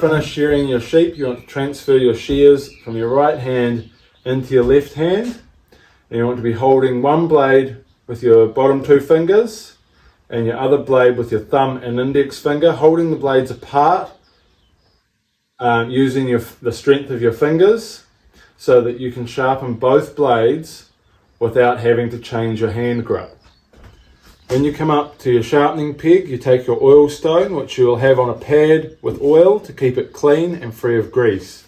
finished shearing your sheep, you want to transfer your shears from your right hand into your left hand. And you want to be holding one blade with your bottom two fingers and your other blade with your thumb and index finger, holding the blades apart, using the strength of your fingers so that you can sharpen both blades without having to change your hand grip. When you come up to your sharpening peg, you take your oil stone, which you will have on a pad with oil to keep it clean and free of grease.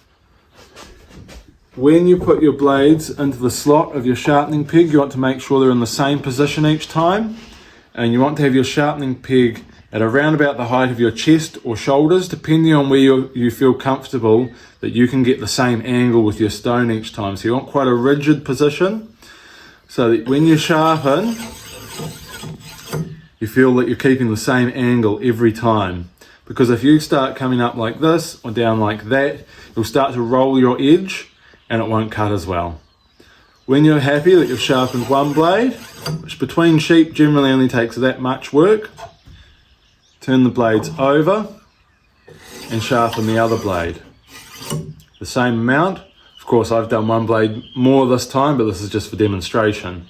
When you put your blades into the slot of your sharpening peg, you want to make sure they're in the same position each time, and you want to have your sharpening peg at around about the height of your chest or shoulders, depending on where you feel comfortable that you can get the same angle with your stone each time. So you want quite a rigid position so that when you sharpen, you feel that you're keeping the same angle every time. Because if you start coming up like this or down like that, you'll start to roll your edge and it won't cut as well. When you're happy that you've sharpened one blade, which between sheep generally only takes that much work, turn the blades over and sharpen the other blade. The same amount. Of course, I've done one blade more this time, but this is just for demonstration.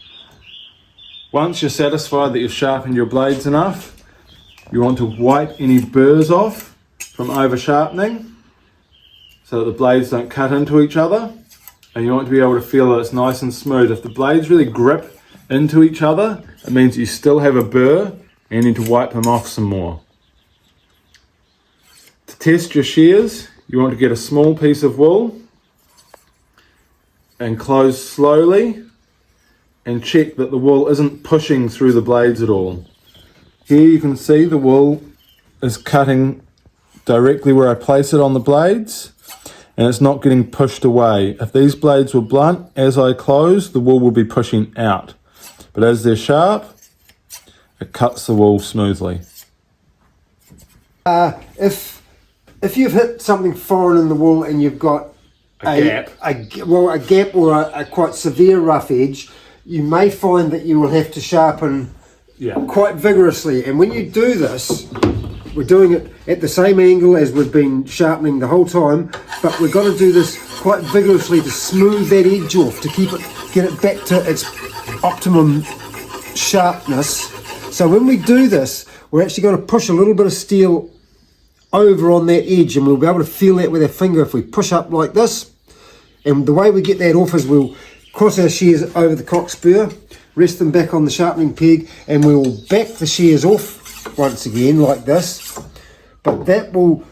Once you're satisfied that you've sharpened your blades enough, you want to wipe any burrs off from over sharpening so that the blades don't cut into each other, and you want to be able to feel that it's nice and smooth. If the blades really grip into each other, it means you still have a burr and you need to wipe them off some more. To test your shears, you want to get a small piece of wool and close slowly and check that the wool isn't pushing through the blades at all. Here you can see the wool is cutting directly where I place it on the blades, and it's not getting pushed away. If these blades were blunt, as I close, the wool will be pushing out. But as they're sharp, it cuts the wool smoothly. If you've hit something foreign in the wool and you've got a gap or a quite severe rough edge, you may find that you will have to sharpen quite vigorously. And when you do this, we're doing it at the same angle as we've been sharpening the whole time, but we've got to do this quite vigorously to smooth that edge off, to get it back to its optimum sharpness. So when we do this, we're actually going to push a little bit of steel over on that edge, and we'll be able to feel that with our finger if we push up like this. And the way we get that off is we'll cross our shears over the cock spur, rest them back on the sharpening peg, and we will back the shears off once again like this. But that will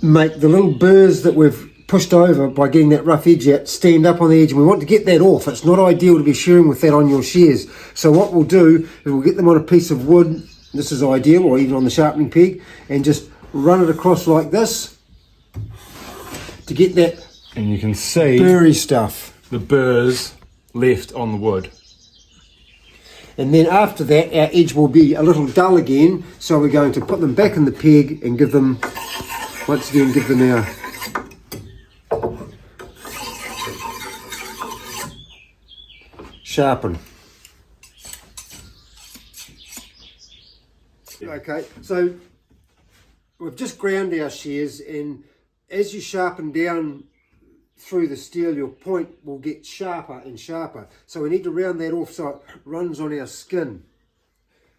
make the little burrs that we've pushed over by getting that rough edge out stand up on the edge, and we want to get that off. It's not ideal to be shearing with that on your shears. So what we'll do is we'll get them on a piece of wood, this is ideal, or even on the sharpening peg, and just run it across like this to get that, and you can see burry stuff, the burrs left on the wood. And then after that our edge will be a little dull again, so we're going to put them back in the peg and give them our sharpen. Okay, so we've just ground our shears, and as you sharpen down through the steel, your point will get sharper and sharper. So we need to round that off so it runs on our skin.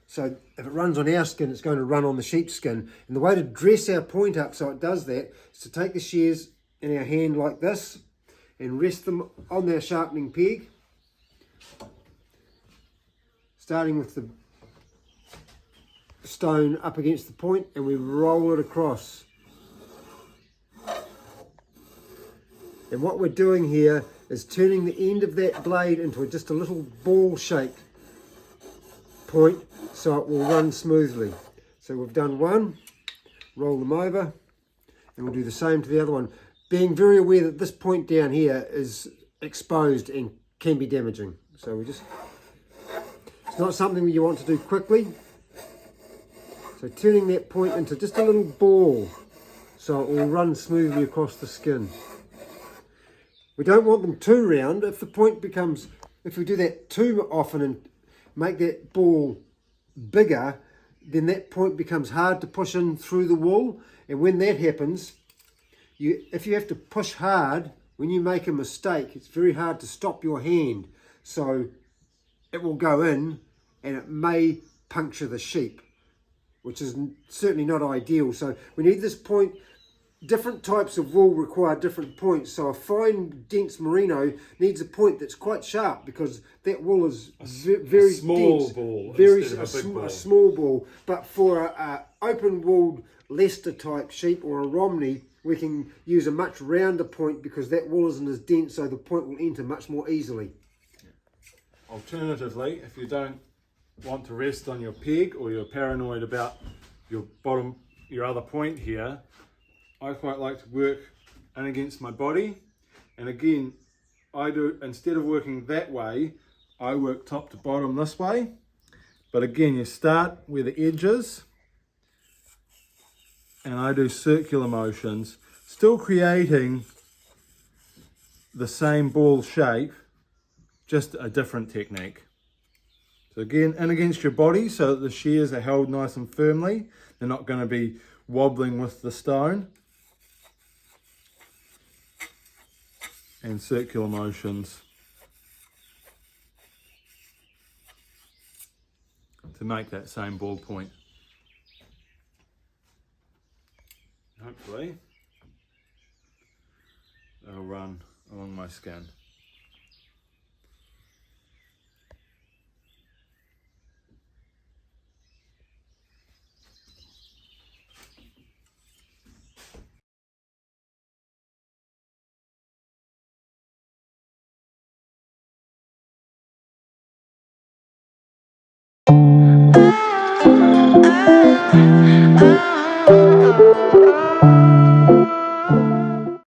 So if it runs on our skin, it's going to run on the sheep's skin. And the way to dress our point up so it does that is to take the shears in our hand like this and rest them on our sharpening peg, starting with the stone up against the point, and we roll it across. And what we're doing here is turning the end of that blade into just a little ball-shaped point so it will run smoothly. So we've done one, roll them over, and we'll do the same to the other one, being very aware that this point down here is exposed and can be damaging. So it's not something you want to do quickly. So turning that point into just a little ball so it will run smoothly across the skin. We don't want them too round. If the point becomes, if we do that too often and make that ball bigger, then that point becomes hard to push in through the wool. And when that happens, if you have to push hard, when you make a mistake, it's very hard to stop your hand. So it will go in and it may puncture the sheep, which is certainly not ideal. So we need this point. Different types of wool require different points. So a fine, dense merino needs a point that's quite sharp because that wool is very small dense, ball very instead of a big ball. a small ball. But for a open-wooled Leicester type sheep or a Romney, we can use a much rounder point because that wool isn't as dense, so the point will enter much more easily. Alternatively, if you don't want to rest on your peg or you're paranoid about your other point here, I quite like to work in against my body. And again, I do, instead of working that way, I work top to bottom this way. But again, you start where the edge is, and I do circular motions, still creating the same ball shape, just a different technique. So again, in against your body so that the shears are held nice and firmly. They're not going to be wobbling with the stone. And circular motions to make that same ball point. Hopefully that'll run along my skin.